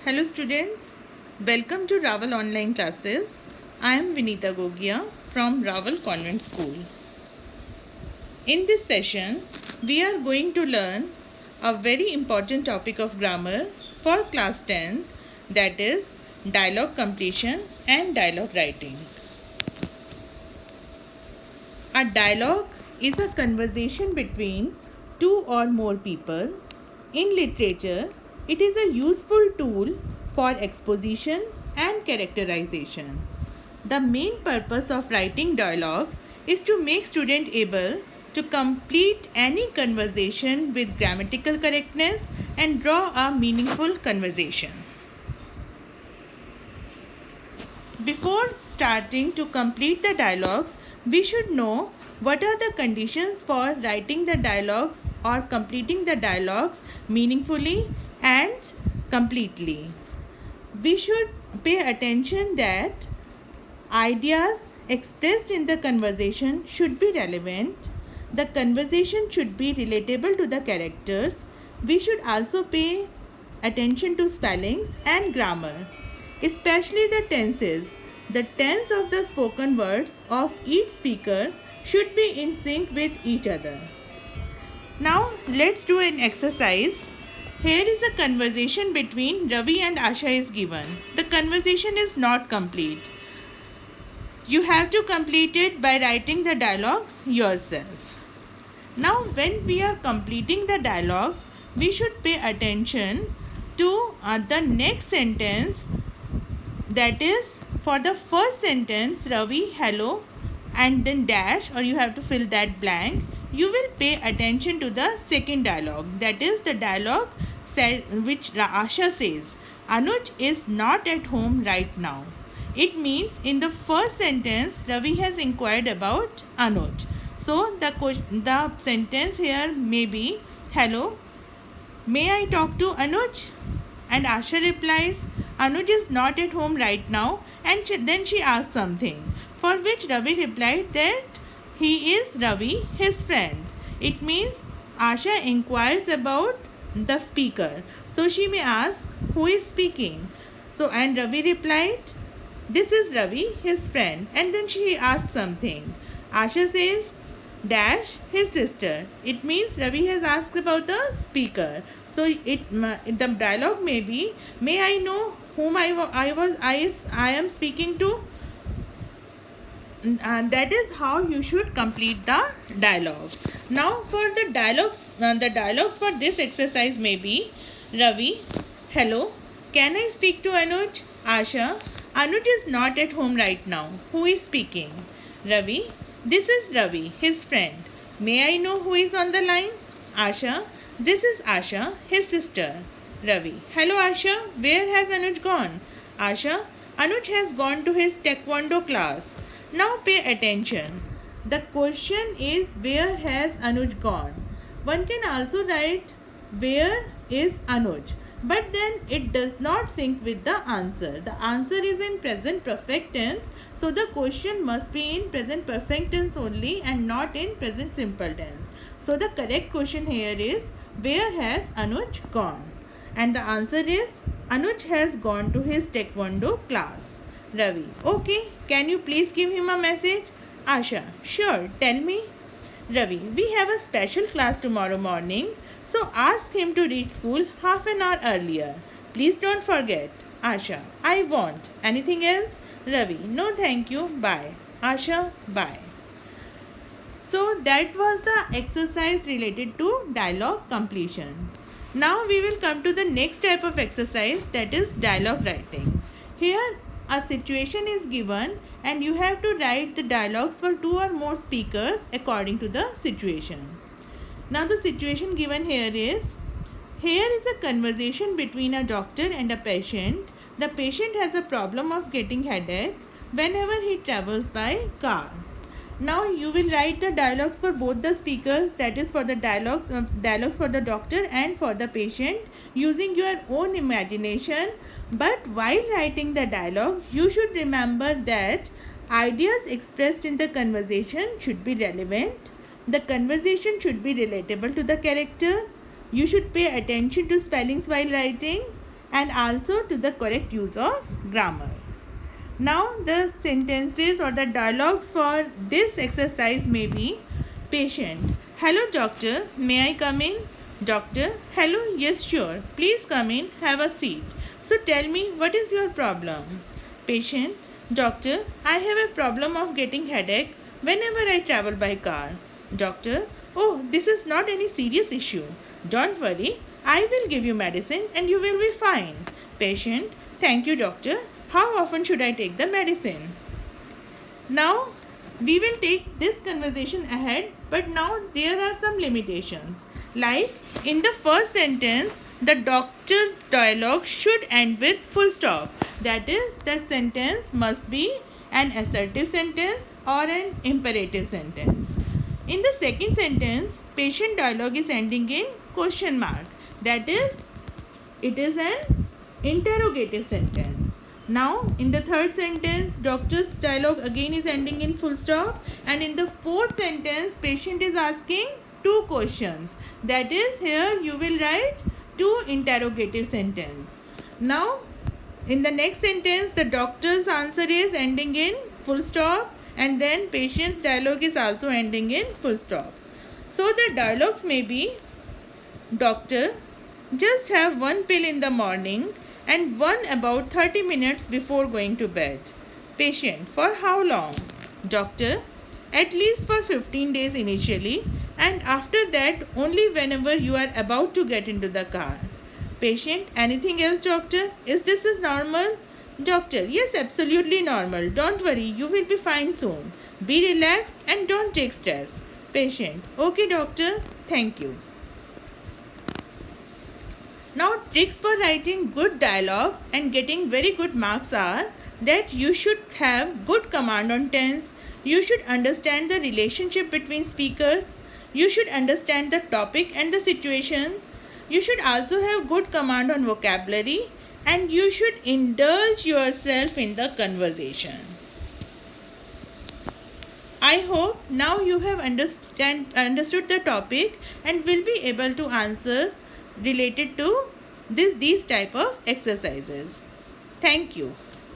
Hello students, welcome to Raval online classes. I am Vinita Gogia from Raval Convent School. In this session, we are going to learn a very important topic of grammar for class 10th, that is dialogue completion and dialogue writing. A dialogue is a conversation between two or more people. In literature, it is a useful tool for exposition and characterization. The main purpose of writing dialogue is to make student able to complete any conversation with grammatical correctness and draw a meaningful conversation. Before starting to complete the dialogues, we should know what are the conditions for writing the dialogues or completing the dialogues meaningfully and completely. We should pay attention that ideas expressed in the conversation should be relevant. The conversation should be relatable to the characters. We should also pay attention to spellings and grammar, especially the tenses. The tense of the spoken words of each speaker should be in sync with each other. Now let's do an exercise. Here is a conversation between Ravi and Asha is given. The conversation is not complete. You have to complete it by writing the dialogues yourself. Now when we are completing the dialogues, we should pay attention to the next sentence, that is for the first sentence, Ravi, hello, and then dash, or you have to fill that blank. You will pay attention to the second dialogue, that is the dialogue which Asha says, Anuj is not at home right now. It means in the first sentence, Ravi has inquired about Anuj. So the sentence here may be, hello, may I talk to Anuj? And Asha replies, Anuj is not at home right now, and then she asks something, for which Ravi replied that he is Ravi, his friend. It means Asha inquires about the speaker. So she may ask, who is speaking? So and Ravi replied, this is Ravi, his friend. And then she asks something. Asha says, dash, his sister. It means Ravi has asked about the speaker. So the dialogue may be, may I know whom I am speaking to? And that is how you should complete the dialogues. Now for the dialogues for this exercise may be, Ravi, hello, can I speak to Anuj? Asha, Anuj is not at home right now. Who is speaking? Ravi, this is Ravi, his friend. May I know who is on the line? Asha, this is Asha, his sister. Ravi, hello Asha, where has Anuj gone? Asha, Anuj has gone to his taekwondo class. Now pay attention. The question is, where has Anuj gone? One can also write, where is Anuj? But then it does not sync with the answer. The answer is in present perfect tense. So the question must be in present perfect tense only and not in present simple tense. So the correct question here is, where has Anuj gone? And the answer is, Anuj has gone to his taekwondo class. Ravi, okay, can you please give him a message? Asha, sure, tell me. Ravi, we have a special class tomorrow morning, so ask him to reach school half an hour earlier. Please don't forget. Asha, I won't. Anything else? Ravi, no thank you, bye. Asha, bye. So that was the exercise related to dialogue completion. Now we will come to the next type of exercise, that is dialogue writing. Here a situation is given and you have to write the dialogues for two or more speakers according to the situation. Now the situation given here is a conversation between a doctor and a patient. The patient has a problem of getting headache whenever he travels by car. Now you will write the dialogues for both the speakers, that is for the dialogues for the doctor and for the patient, using your own imagination. But while writing the dialogue, you should remember that ideas expressed in the conversation should be relevant. The conversation should be relatable to the character. You should pay attention to spellings while writing. and also to the correct use of grammar. Now the sentences or the dialogues for this exercise may be: patient: hello doctor, may I come in? Doctor: hello, yes sure, please come in, have a seat. So tell me, what is your problem? Patient: doctor, I have a problem of getting headache whenever I travel by car. Doctor: oh, this is not any serious issue. Don't worry, I will give you medicine and you will be fine. Patient: thank you doctor. How often should I take the medicine? Now we will take this conversation ahead, but now there are some limitations. Like in the first sentence, the doctor's dialogue should end with full stop. That is, the sentence must be an assertive sentence or an imperative sentence. In the second sentence, patient dialogue is ending in question mark. That is, it is an interrogative sentence. Now, in the third sentence, doctor's dialogue again is ending in full stop, and in the fourth sentence, patient is asking two questions. That is, here you will write two interrogative sentence. Now, in the next sentence, the doctor's answer is ending in full stop, and then patient's dialogue is also ending in full stop. So the dialogues may be: doctor, just have one pill in the morning and one about 30 minutes before going to bed. Patient: for how long? Doctor: at least for 15 days initially, and after that only whenever you are about to get into the car. Patient: anything else doctor? Is this normal? Doctor: yes, absolutely normal. Don't worry, you will be fine soon. Be relaxed and don't take stress. Patient: okay doctor, thank you. Now, tricks for writing good dialogues and getting very good marks are that you should have good command on tense, you should understand the relationship between speakers, you should understand the topic and the situation, you should also have good command on vocabulary, and you should indulge yourself in the conversation. I hope now you have understood the topic and will be able to answer related to these type of exercises. Thank you.